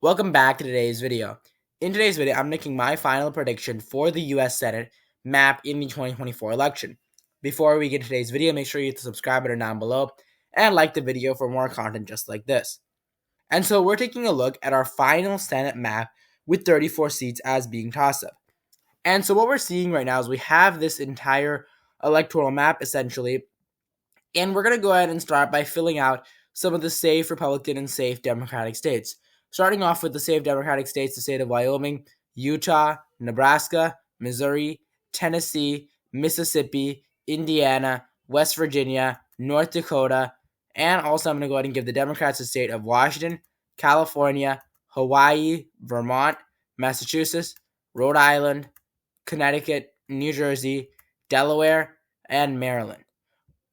Welcome back to today's video. In today's video, I'm making my final prediction for the US Senate map in the 2024 election. Before we get to today's video, make sure you hit the subscribe button down below and like the video for more content just like this. And so we're taking a look at our final Senate map with 34 seats as being tossed up. And so what we're seeing right now is we have this entire electoral map essentially, and we're going to go ahead and start by filling out some of the safe Republican and safe Democratic states. Starting off with the safe Democratic states, the state of Wyoming, Utah, Nebraska, Missouri, Tennessee, Mississippi, Indiana, West Virginia, North Dakota, and also I'm going to go ahead and give the Democrats the state of Washington, California, Hawaii, Vermont, Massachusetts, Rhode Island, Connecticut, New Jersey, Delaware, and Maryland.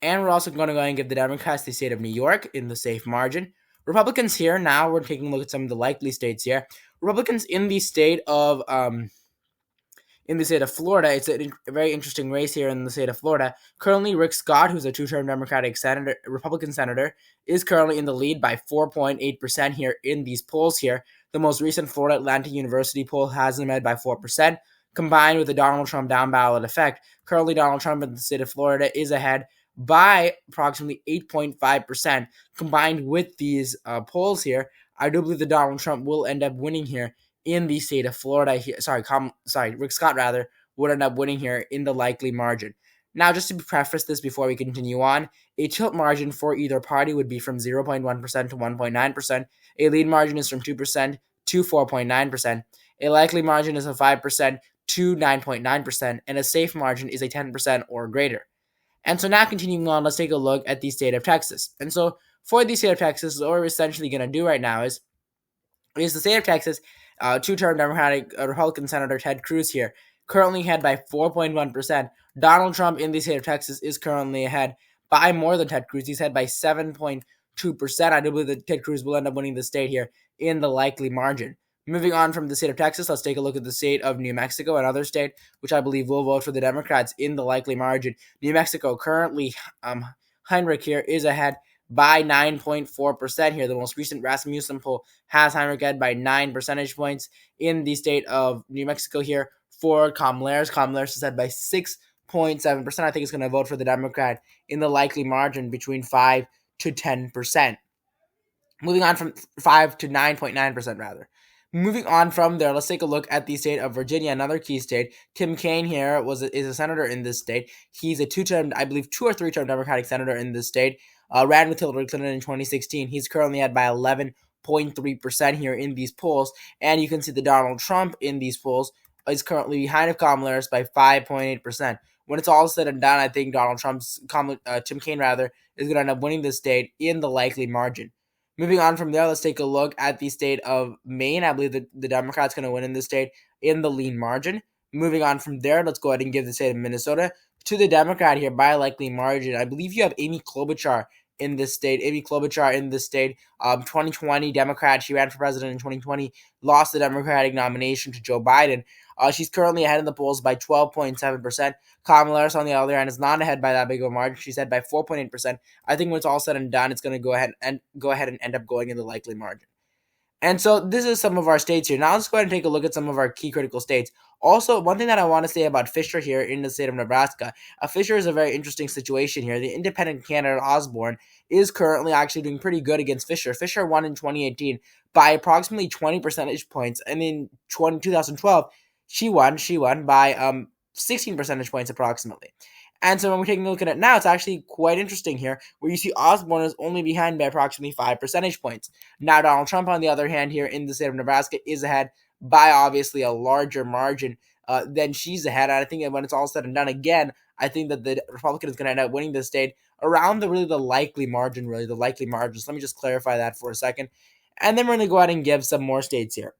And we're also going to go ahead and give the Democrats the state of New York in the safe margin. Republicans here, now we're taking a look at some of the likely states here. Republicans in the state of Florida, it's a very interesting race here in the state of Florida. Currently, Rick Scott, who's a two-term Republican senator, is currently in the lead by 4.8% here in these polls here. The most recent Florida Atlantic University poll has him ahead by 4%. Combined with the Donald Trump down ballot effect, currently Donald Trump in the state of Florida is ahead by approximately 8.5%. Combined with these polls here, I do believe that Donald Trump will end up winning here in the state of Florida. Rick Scott rather would end up winning here in the likely margin. Now, just to preface this before we continue on, a tilt margin for either party would be from 0.1% to 1.9%. A lead margin is from 2% to 4.9%. A likely margin is a 5% to 9.9%, and a safe margin is a 10% or greater. And so now continuing on, let's take a look at the state of Texas. And so for the state of Texas, what we're essentially going to do right now is the state of Texas, two-term Republican Senator Ted Cruz here, currently ahead by 4.1%. Donald Trump in the state of Texas is currently ahead by more than Ted Cruz. He's ahead by 7.2%. I do believe that Ted Cruz will end up winning the state here in the likely margin. Moving on from the state of Texas, let's take a look at the state of New Mexico, another state which I believe will vote for the Democrats in the likely margin. New Mexico currently, Heinrich here is ahead by 9.4% here. The most recent Rasmussen poll has Heinrich ahead by 9 percentage points in the state of New Mexico here for Kamala Harris is ahead by 6.7%. I think it's going to vote for the Democrat in the likely margin between 5 to 10%. Moving on from 5 to 9.9% rather. Moving on from there, let's take a look at the state of Virginia, another key state. Tim Kaine here is a senator in this state. He's a two-term, I believe, 2 or 3-term Democratic senator in this state. Ran with Hillary Clinton in 2016. He's currently ahead by 11.3% here in these polls. And you can see that Donald Trump in these polls is currently behind of Kamala Harris by 5.8%. When it's all said and done, I think Tim Kaine rather, is going to end up winning this state in the likely margin. Moving on from there, let's take a look at the state of Maine. I believe that the Democrats going to win in this state in the lean margin. Moving on from there, let's go ahead and give the state of Minnesota to the Democrat here by a likely margin. I believe you have Amy Klobuchar in this state. 2020 Democrat. She ran for president in 2020, lost the Democratic nomination to Joe Biden. She's currently ahead in the polls by 12.7%. Kamala Harris, on the other hand, is not ahead by that big of a margin. She's ahead by 4.8%. I think when it's all said and done, it's going to go ahead and end up going in the likely margin. And so this is some of our states here. Now let's go ahead and take a look at some of our key critical states. Also, one thing that I want to say about Fisher here in the state of Nebraska, Fisher is a very interesting situation here. The independent candidate Osborne is currently actually doing pretty good against Fisher. Fisher won in 2018 by approximately 20 percentage points, and in 2012, she won by 16 percentage points approximately. And so when we're taking a look at it now, it's actually quite interesting here, where you see Osborne is only behind by approximately 5 percentage points. Now, Donald Trump, on the other hand, here in the state of Nebraska, is ahead by obviously a larger margin than she's ahead. And I think that when it's all said and done, again, I think that the Republican is going to end up winning this state around the likely margin. So let me just clarify that for a second. And then we're going to go ahead and give some more states here.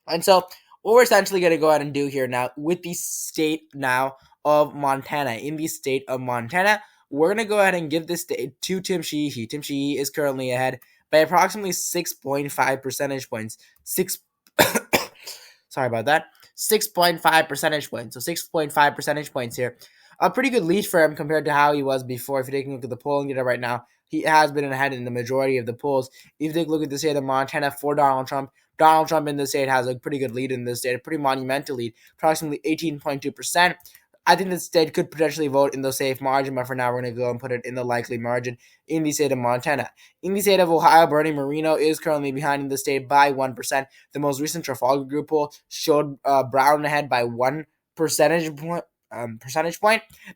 And so what we're essentially going to go ahead and do here now with the state now of Montana. In the state of Montana, we're going to go ahead and give this state to Tim Sheehy. Tim Sheehy is currently ahead by approximately 6.5 percentage points. Sorry about that. 6.5 percentage points. So 6.5 percentage points here. A pretty good lead for him compared to how he was before. If you're taking a look at the polling data right now, he has been ahead in the majority of the polls. If you take a look at the state of Montana for Donald Trump in the state has a pretty good lead in this state, a pretty monumental lead, approximately 18.2%. I think the state could potentially vote in the safe margin, but for now, we're going to go and put it in the likely margin in the state of Montana. In the state of Ohio, Bernie Moreno is currently behind in the state by 1%. The most recent Trafalgar Group poll showed Brown ahead by 1 percentage point.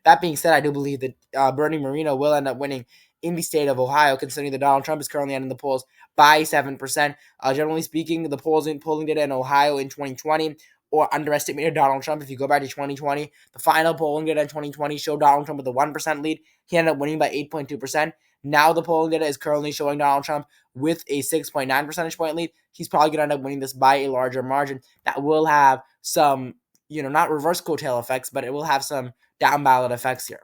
That being said, I do believe that Bernie Moreno will end up winning in the state of Ohio, considering that Donald Trump is currently in the polls by 7%. Generally speaking, the polling data in Ohio in 2020 or underestimated Donald Trump. If you go back to 2020, the final polling data in 2020 showed Donald Trump with a 1% lead. He ended up winning by 8.2%. Now the polling data is currently showing Donald Trump with a 6.9 percentage point lead. He's probably going to end up winning this by a larger margin. That will have some, not reverse coattail effects, but it will have some down ballot effects here.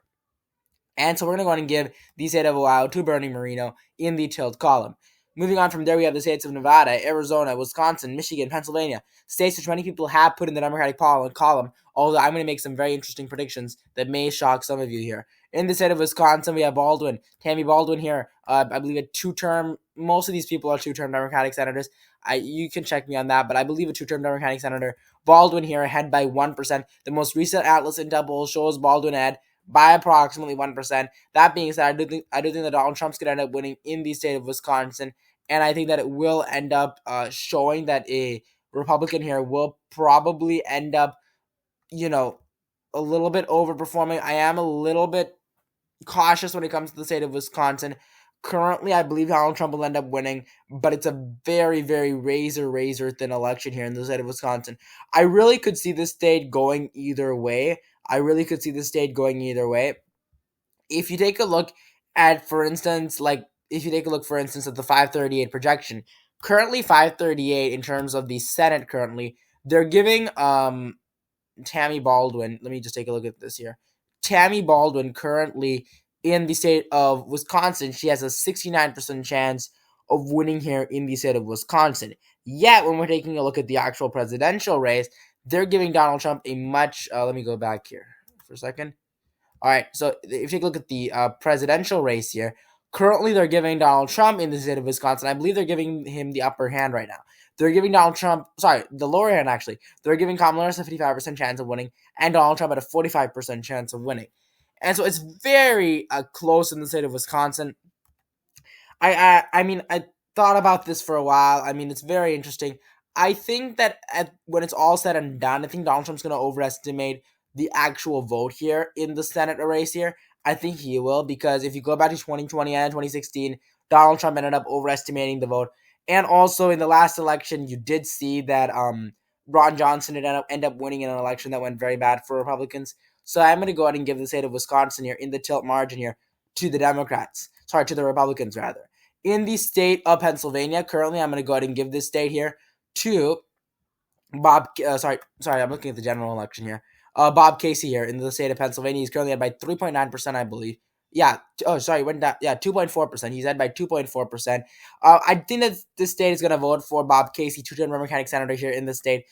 And so we're going to go ahead and give the state of Ohio to Bernie Moreno in the tilt column. Moving on from there, we have the states of Nevada, Arizona, Wisconsin, Michigan, Pennsylvania, states which many people have put in the Democratic column, although I'm going to make some very interesting predictions that may shock some of you here. In the state of Wisconsin, we have Tammy Baldwin here. I believe a two-term, most of these people are two-term Democratic senators. You can check me on that, but I believe a two-term Democratic senator. Baldwin here ahead by 1%. The most recent Atlas Intel poll shows Baldwin ahead by approximately 1%. That being said, I do think that Donald Trump's going to end up winning in the state of Wisconsin, and I think that it will end up showing that a Republican here will probably end up, a little bit overperforming. I am a little bit cautious when it comes to the state of Wisconsin. Currently, I believe Donald Trump will end up winning, but it's a very, very razor thin election here in the state of Wisconsin. I really could see this state going either way. If you take a look at, for instance, at the 538 projection, currently 538 in terms of the Senate currently, they're giving Tammy Baldwin, let me just take a look at this here. Tammy Baldwin currently in the state of Wisconsin, she has a 69% chance of winning here in the state of Wisconsin. Yet, when we're taking a look at the actual presidential race, they're giving Donald Trump a much, let me go back here for a second. All right, so if you take a look at the presidential race here, currently they're giving Donald Trump in the state of Wisconsin. I believe they're giving him the upper hand right now. They're giving the lower hand actually. They're giving Kamala Harris a 55% chance of winning, and Donald Trump at a 45% chance of winning. And so it's very close in the state of Wisconsin. I thought about this for a while. I mean, it's very interesting. I think that when it's all said and done, I think Donald Trump's going to overestimate the actual vote here in the Senate race here. I think he will, because if you go back to 2020 and 2016, Donald Trump ended up overestimating the vote. And also in the last election, you did see that Ron Johnson did end up winning in an election that went very bad for Republicans. So I'm going to go ahead and give the state of Wisconsin here in the tilt margin here to the to the Republicans rather. In the state of Pennsylvania, currently I'm going to go ahead and give this state here to Bob. I'm looking at the general election here. Bob Casey here in the state of Pennsylvania. He's currently at by 3.9%, I believe. Yeah. Oh, sorry. Went down. Yeah, 2.4%. He's at by 2.4%. I think that this state is going to vote for Bob Casey, two-term Democratic senator here in the state,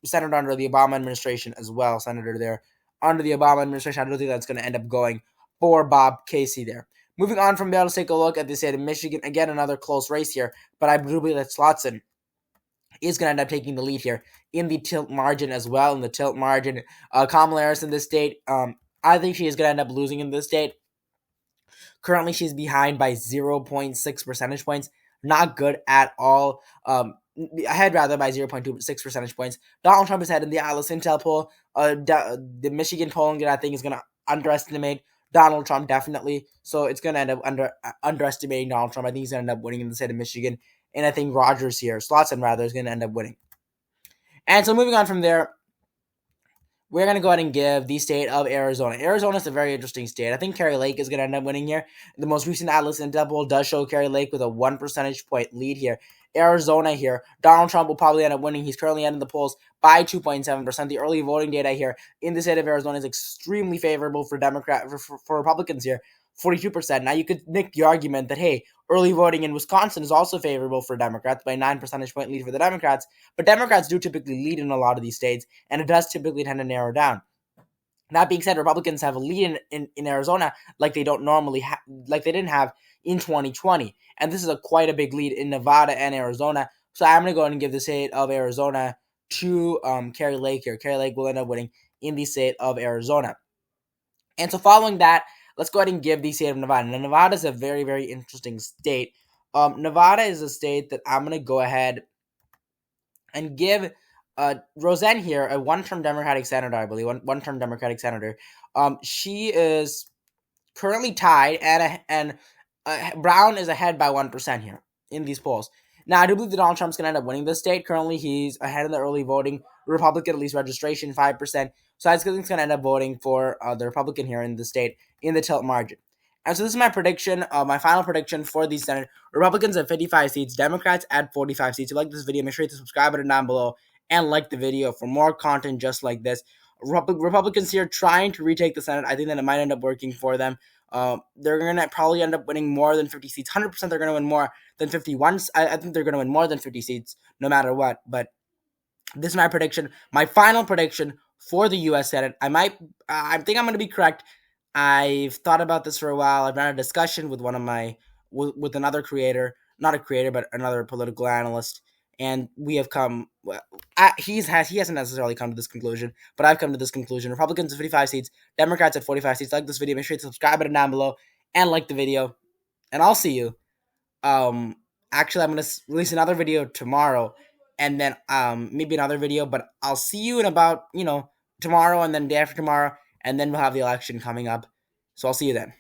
senator under the Obama administration as well. Senator there under the Obama administration. I don't think that's going to end up going for Bob Casey there. Moving on from there, let's take a look at the state of Michigan. Again, another close race here, but I believe that Slotson is going to end up taking the lead here in the tilt margin as well. In the tilt margin, Kamala Harris in this state, I think she is going to end up losing in this state. Currently, she's behind by 0.6 percentage points. Not good at all. Ahead rather by 0.26 percentage points. Donald Trump is ahead in the Atlas Intel poll. The Michigan polling that I think is going to underestimate Donald Trump definitely. So it's going to end up underestimating Donald Trump. I think he's going to end up winning in the state of Michigan. And I think Slotson rather, is going to end up winning. And so moving on from there, we're going to go ahead and give the state of Arizona. Arizona is a very interesting state. I think Kari Lake is going to end up winning here. The most recent Atlas Intel poll does show Kari Lake with a 1 percentage point lead here. Arizona here, Donald Trump will probably end up winning. He's currently in the polls by 2.7%. The early voting data here in the state of Arizona is extremely favorable for Republicans here. 42%. Now you could make the argument that, hey, early voting in Wisconsin is also favorable for Democrats by 9 percentage point lead for the Democrats, but Democrats do typically lead in a lot of these states, and it does typically tend to narrow down. That being said, Republicans have a lead in Arizona like they don't normally like they didn't have in 2020, and this is quite a big lead in Nevada and Arizona. So I'm going to go ahead and give the state of Arizona to Kari Lake here. Kari Lake will end up winning in the state of Arizona. And so following that, let's go ahead and give the state of Nevada. Now, Nevada is a very, very interesting state. Nevada is a state that I'm going to go ahead and give Roseanne here, a one-term Democratic senator, I believe, one-term Democratic senator. She is currently tied, and Brown is ahead by 1% here in these polls. Now, I do believe that Donald Trump's going to end up winning this state. Currently, he's ahead in the early voting. Republican, at least registration, 5%. So I think he's going to end up voting for the Republican here in the state in the tilt margin. And so this is my prediction, my final prediction for the Senate. Republicans at 55 seats, Democrats at 45 seats. If you like this video, make sure you hit the subscribe button down below and like the video for more content just like this. Republicans here trying to retake the Senate. I think that it might end up working for them. They're going to probably end up winning more than 50 seats. 100% they're going to win more than 51. I think they're going to win more than 50 seats no matter what. But this is my prediction. My final prediction for the U.S. Senate. I think I'm going to be correct. I've thought about this for a while. I've had a discussion with with another creator, not a creator, but another political analyst. And we have come. Well, he hasn't necessarily come to this conclusion, but I've come to this conclusion. Republicans at 55 seats, Democrats at 45 seats. Like this video, make sure you subscribe button down below and like the video. And I'll see you. Um, Actually, I'm gonna release another video tomorrow, and then maybe another video. But I'll see you in about tomorrow, and then day after tomorrow, and then we'll have the election coming up. So I'll see you then.